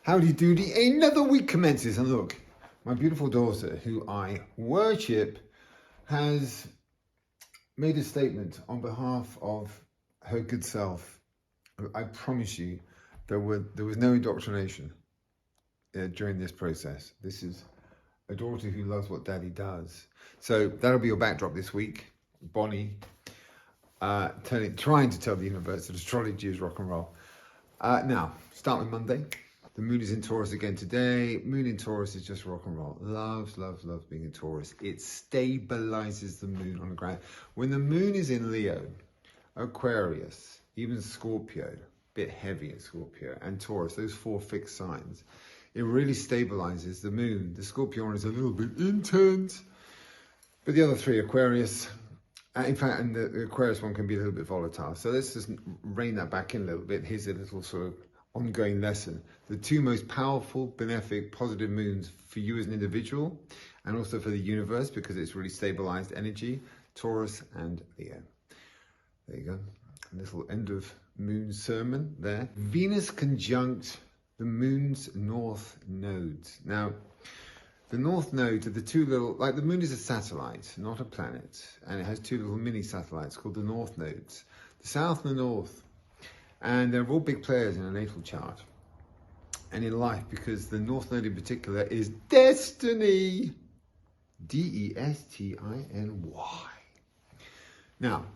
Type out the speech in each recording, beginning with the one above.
Howdy doody, another week commences, and look, my beautiful daughter, who I worship, has made a statement on behalf of her good self. I promise you, there was no indoctrination during this process. This is a daughter who loves what daddy does. So that'll be your backdrop this week. Bonnie, trying to tell the universe that astrology is rock and roll. Now, start with Monday. The moon is in Taurus again today. Moon in Taurus is just rock and roll. Loves being in Taurus. It stabilizes the moon on the ground. When the moon is in Leo, Aquarius, even Scorpio, bit heavy in Scorpio, and Taurus, those four fixed signs, it really stabilizes the moon. The Scorpio one is a little bit intense, but the other three, Aquarius, in fact, and the Aquarius one can be a little bit volatile. So let's just rein that back in a little bit. Here's a little sort of ongoing lesson. The two most powerful, benefic, positive moons for you as an individual and also for the universe, because it's really stabilized energy, Taurus and Leo. There you go. A little end of moon sermon there. Venus conjunct the moon's north nodes. Now, the north nodes are the two little, like the moon is a satellite, not a planet, and it has two little mini satellites called the north nodes, the south and the north. And they're all big players in a natal chart and in life, because the north node in particular is destiny. Destiny. Now,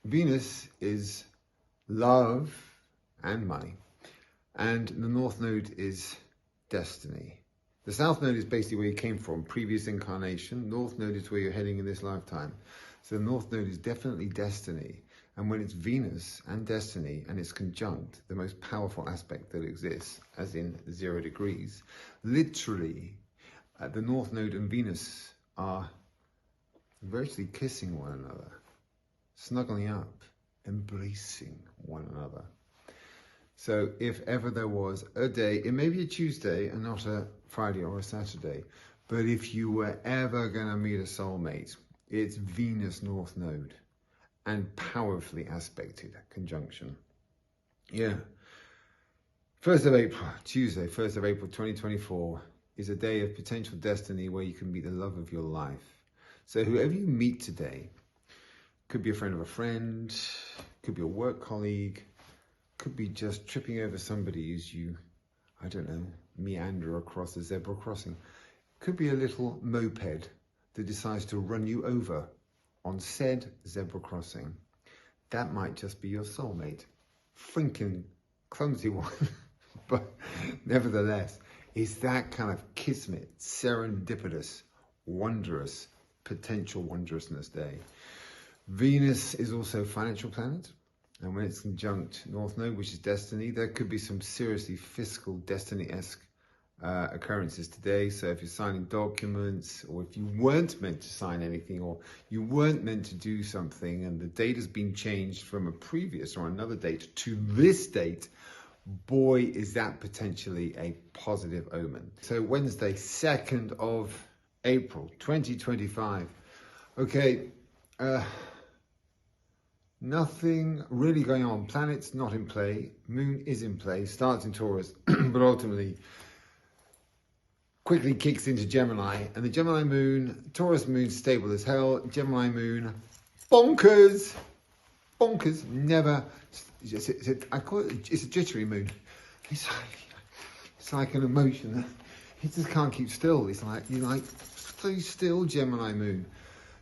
Venus is love and money, and the north node is destiny. The south node is basically where you came from, previous incarnation. North node is where you're heading in this lifetime. So the north node is definitely destiny. And when it's Venus and destiny and it's conjunct, the most powerful aspect that exists, as in 0 degrees, literally the north node and Venus are virtually kissing one another, snuggling up, embracing one another. So if ever there was a day, it may be a Tuesday and not a Friday or a Saturday, but if you were ever going to meet a soulmate, it's Venus North Node and powerfully aspected conjunction. Yeah. 1st of April, Tuesday, 1st of April 2024 is a day of potential destiny where you can meet the love of your life. So whoever you meet today, could be a friend of a friend, could be a work colleague, could be just tripping over somebody as you, I don't know, meander across a zebra crossing. Could be a little moped that decides to run you over on said zebra crossing. That might just be your soulmate. Freaking clumsy one. But nevertheless, it's that kind of kismet, serendipitous, wondrous, potential wondrousness day. Venus is also a financial planet. And when it's conjunct North Node, which is destiny, there could be some seriously fiscal destiny-esque occurrences today. So if you're signing documents, or if you weren't meant to sign anything, or you weren't meant to do something, and the date has been changed from a previous or another date to this date, boy, is that potentially a positive omen. So Wednesday, 2nd of April, 2025. Okay, nothing really going on. Planets not in play. Moon is in play. Starts in Taurus, but ultimately quickly kicks into Gemini. And the Gemini moon, Taurus moon, stable as hell. Gemini moon, bonkers. Bonkers. Never. I call it. It's a jittery moon. It's like an emotion. It just can't keep still. It's like stay still, Gemini moon.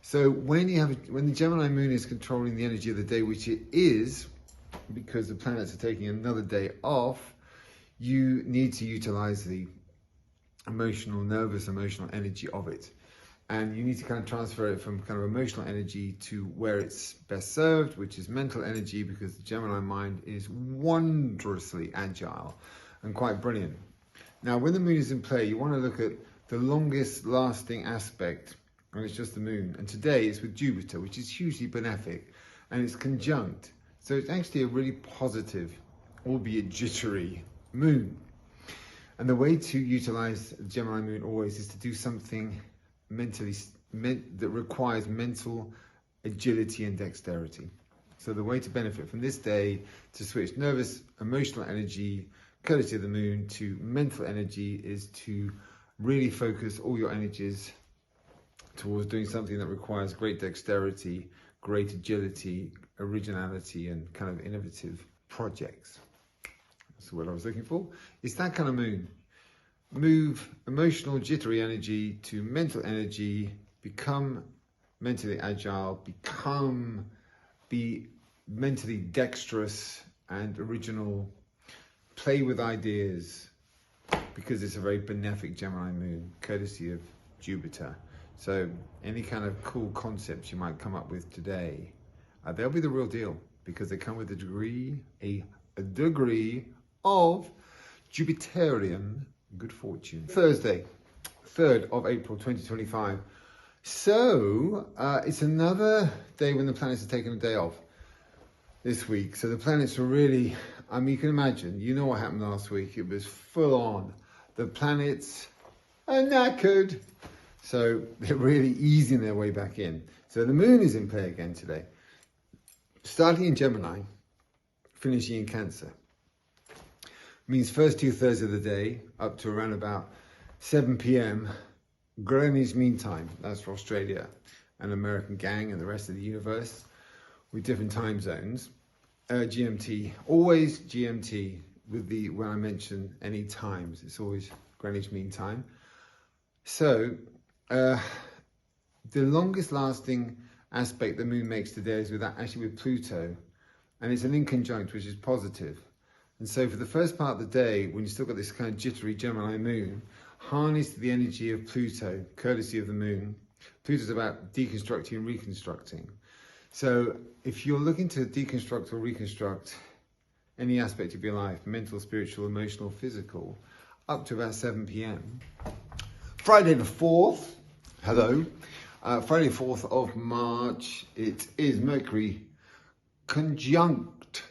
So when the Gemini moon is controlling the energy of the day, which it is, because the planets are taking another day off, you need to utilize the nervous emotional energy of it. And you need to kind of transfer it from kind of emotional energy to where it's best served, which is mental energy, because the Gemini mind is wondrously agile and quite brilliant. Now, when the moon is in play, you want to look at the longest lasting aspect, and it's just the moon. And today it's with Jupiter, which is hugely benefic, and it's conjunct. So it's actually a really positive, albeit jittery, moon. And the way to utilize the Gemini moon always is to do something that requires mental agility and dexterity. So the way to benefit from this day, to switch nervous, emotional energy, courtesy of the moon, to mental energy is to really focus all your energies towards doing something that requires great dexterity, great agility, originality, and kind of innovative projects. That's what I was looking for. It's that kind of moon. Move emotional, jittery energy to mental energy, become mentally agile, be mentally dexterous and original, play with ideas, because it's a very benefic Gemini moon, courtesy of Jupiter. So any kind of cool concepts you might come up with today, they'll be the real deal, because they come with a degree of Jupiterian good fortune. Thursday, 3rd of April 2025. So it's another day when the planets are taking a day off this week. So the planets are really, I mean, you can imagine, you know what happened last week. It was full on. The planets are knackered. So they're really easing their way back in. So the moon is in play again today. Starting in Gemini, finishing in Cancer. Means first 2/3 of the day up to around about 7 p.m. Greenwich Mean Time. That's for Australia and American gang and the rest of the universe with different time zones. GMT, always GMT with the, when I mention any times, it's always Greenwich Mean Time. So the longest lasting aspect the moon makes today is with Pluto, and it's an inconjunct, which is positive. And so for the first part of the day, when you still got this kind of jittery Gemini moon, harness the energy of Pluto, courtesy of the moon. Pluto's about deconstructing and reconstructing. So if you're looking to deconstruct or reconstruct any aspect of your life, mental, spiritual, emotional, physical, up to about 7 p.m. Friday the 4th, hello, Friday the 4th of March, it is Mercury conjunct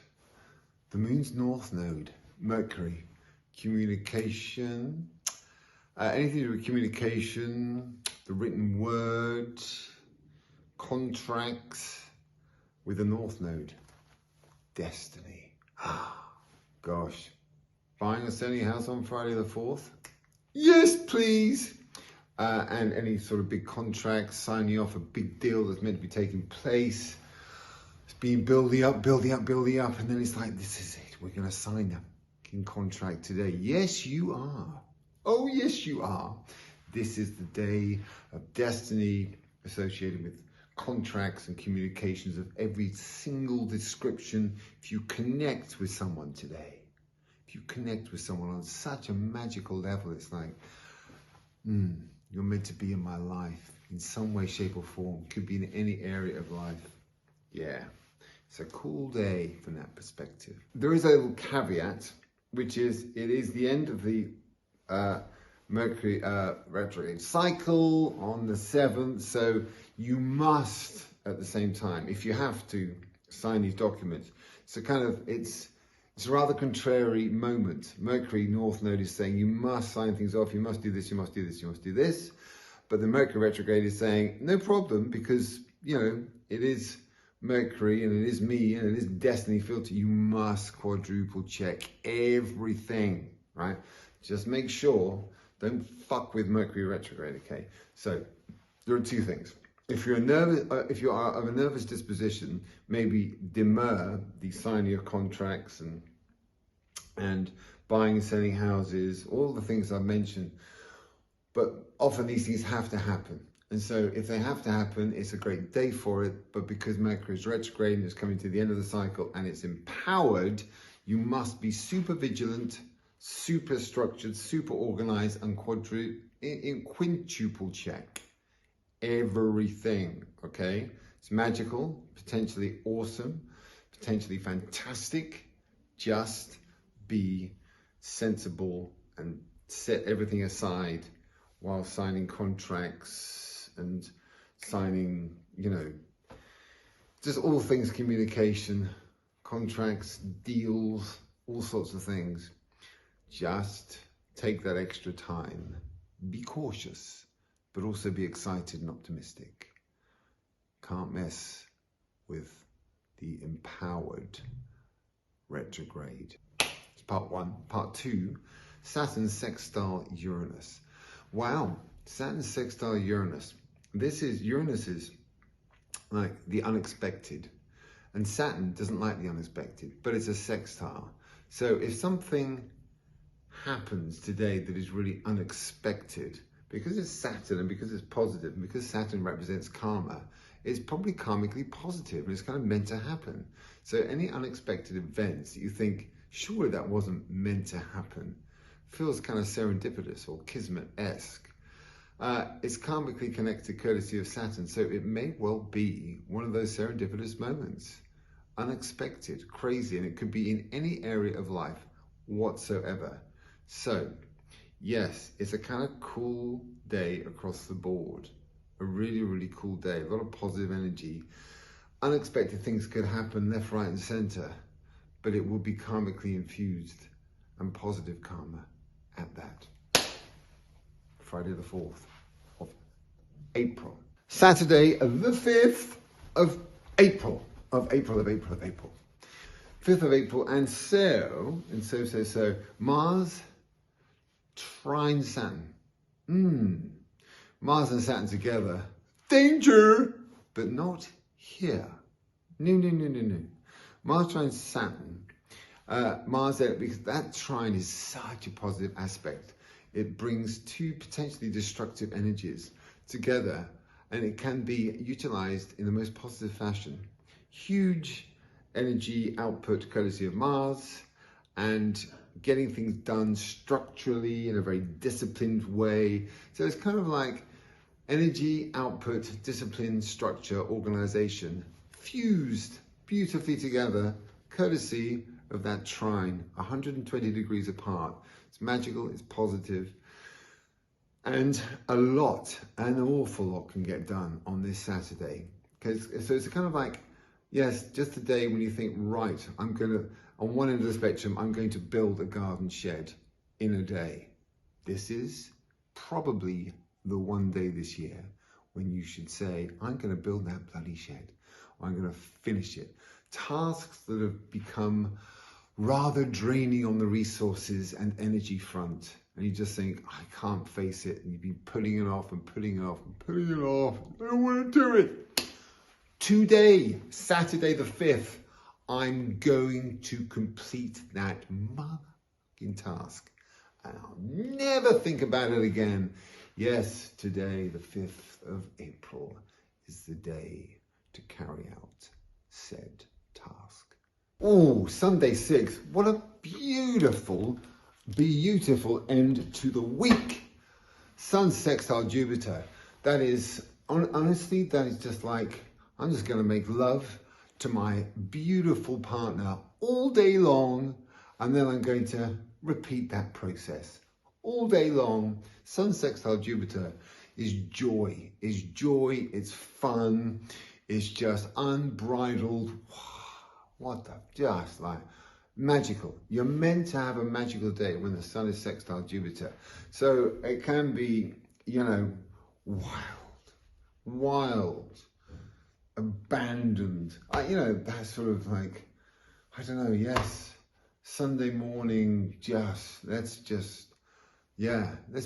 the moon's north node. Mercury, communication, anything to do with communication, the written word, contracts with the north node. Destiny. Gosh. Buying or selling a house on Friday the 4th? Yes, please. And any sort of big contracts, signing off a big deal that's meant to be taking place. It's been building up, and then it's like, this is it. We're going to sign that contract today. Yes, you are. Oh, yes, you are. This is the day of destiny associated with contracts and communications of every single description. If you connect with someone today, if you connect with someone on such a magical level, it's like, you're meant to be in my life in some way, shape or form. Could be in any area of life. Yeah, it's a cool day from that perspective. There is a little caveat, which is it is the end of the Mercury retrograde cycle on the 7th. So you must, at the same time, if you have to, sign these documents. So kind of, it's a rather contrary moment. Mercury North Node is saying you must sign things off, you must do this, you must do this, you must do this. But the Mercury retrograde is saying, no problem, because, you know, it is Mercury and it is me and it is destiny filter. You must quadruple check everything, right? Just make sure, don't fuck with Mercury retrograde, okay? So there are two things. If you're if you are of a nervous disposition, maybe demur the signing of contracts and buying and selling houses, all the things I mentioned. But often these things have to happen. And so if they have to happen, it's a great day for it. But because Mercury is retrograde and it's coming to the end of the cycle and it's empowered, you must be super vigilant, super structured, super organized, and quintuple check everything, okay? It's magical, potentially awesome, potentially fantastic. Just be sensible and set everything aside while signing contracts and signing, you know, just all things communication, contracts, deals, all sorts of things. Just take that extra time. Be cautious, but also be excited and optimistic. Can't mess with the empowered retrograde. It's part 1. Part 2, Saturn sextile Uranus. Wow, Saturn sextile Uranus. Uranus is like the unexpected. And Saturn doesn't like the unexpected, but it's a sextile. So if something happens today that is really unexpected, because it's Saturn and because it's positive, and because Saturn represents karma, it's probably karmically positive and it's kind of meant to happen. So any unexpected events that you think, surely that wasn't meant to happen, feels kind of serendipitous or kismet-esque. It's karmically connected courtesy of Saturn, so it may well be one of those serendipitous moments. Unexpected, crazy, and it could be in any area of life whatsoever. So, yes, it's a kind of cool day across the board. A really, really cool day. A lot of positive energy. Unexpected things could happen left, right, and center, but it will be karmically infused and positive karma at that. Friday the 4th of April. Saturday the 5th of April. Of April. 5th of April, and so, Mars trine Saturn. Mars and Saturn together. Danger! But not here. No. Mars trine Saturn. Because that trine is such a positive aspect. It brings two potentially destructive energies together, and it can be utilized in the most positive fashion. Huge energy output courtesy of Mars, and getting things done structurally in a very disciplined way. So it's kind of like energy output, discipline, structure, organization fused beautifully together courtesy of that trine, 120 degrees apart. It's magical, it's positive, and an awful lot can get done on this Saturday. So it's kind of like, yes, just a day when you think, right, on one end of the spectrum, I'm going to build a garden shed in a day. This is probably the one day this year when you should say, I'm going to build that bloody shed, or I'm going to finish it. Tasks that have become rather draining on the resources and energy front, and you just think, I can't face it, and you've been putting it off and putting it off and putting it off. I don't want to do it. Today, Saturday the 5th, I'm going to complete that motherfucking task, and I'll never think about it again. Yes, today, the 5th of April, is the day to carry out said task. Oh, Sunday 6th, what a beautiful end to the week. Sun sextile Jupiter. That is, honestly, that is just like, I'm just going to make love to my beautiful partner all day long, and then I'm going to repeat that process all day long. Sun sextile Jupiter is joy, it's fun, it's just unbridled. Just like magical. You're meant to have a magical day when the sun is sextile Jupiter. So it can be, wild, abandoned. That sort of like, I don't know, yes, Sunday morning, let's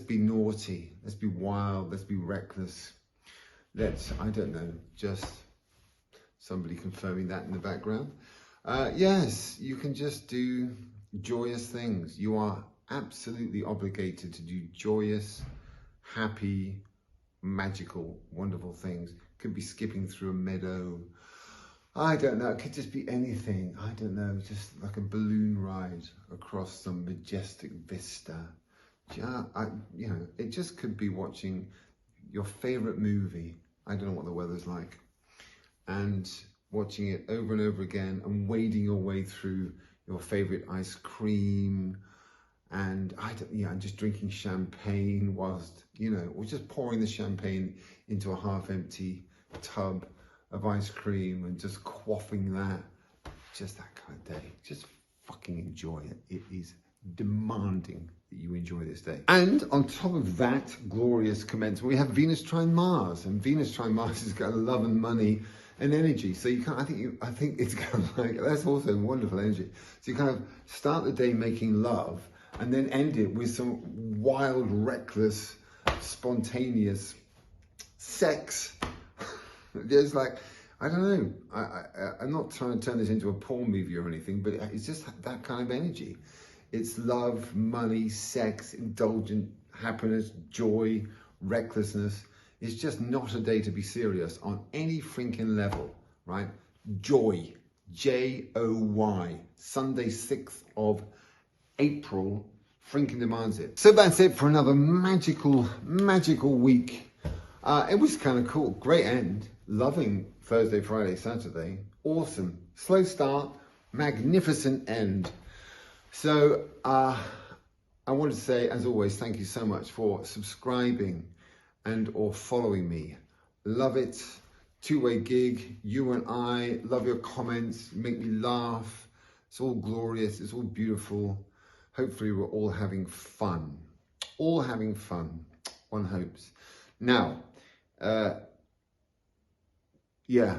be naughty, let's be wild, let's be reckless. I don't know, just somebody confirming that in the background. Yes, you can just do joyous things. You are absolutely obligated to do joyous, happy, magical, wonderful things. Could be skipping through a meadow. I don't know, it could just be anything. I don't know, just like a balloon ride across some majestic vista. It just could be watching your favorite movie. I don't know what the weather's like. And watching it over and over again and wading your way through your favorite ice cream, and just drinking champagne whilst, or just pouring the champagne into a half-empty tub of ice cream and just quaffing that. Just that kind of day. Just fucking enjoy it. It is demanding that you enjoy this day. And on top of that glorious commencement, we have Venus trine Mars, and Venus trine Mars has got love and money an energy. So you can't, I think it's kind of like, that's also wonderful energy. So you kind of start the day making love and then end it with some wild, reckless, spontaneous sex. There's like, I don't know, I'm not trying to turn this into a porn movie or anything, but it's just that kind of energy. It's love, money, sex, indulgent happiness, joy, recklessness. It's just not a day to be serious on any freaking level, right? Joy, Joy. Sunday, 6th of April, freaking demands it. So that's it for another magical week. It was kind of cool. Great end. Loving Thursday, Friday, Saturday. Awesome. Slow start, magnificent end. So I want to say, as always, thank you so much for subscribing and or following me. Love it. Two-way gig. You and I. Love your comments. Make me laugh. It's all glorious. It's all beautiful. Hopefully we're all having fun. All having fun. One hopes. Now, yeah,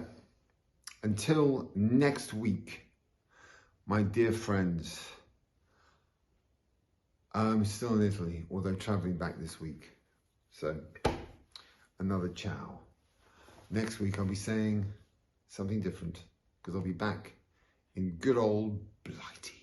until next week, my dear friends, I'm still in Italy, although traveling back this week. So, another ciao. Next week, I'll be saying something different because I'll be back in good old Blighty.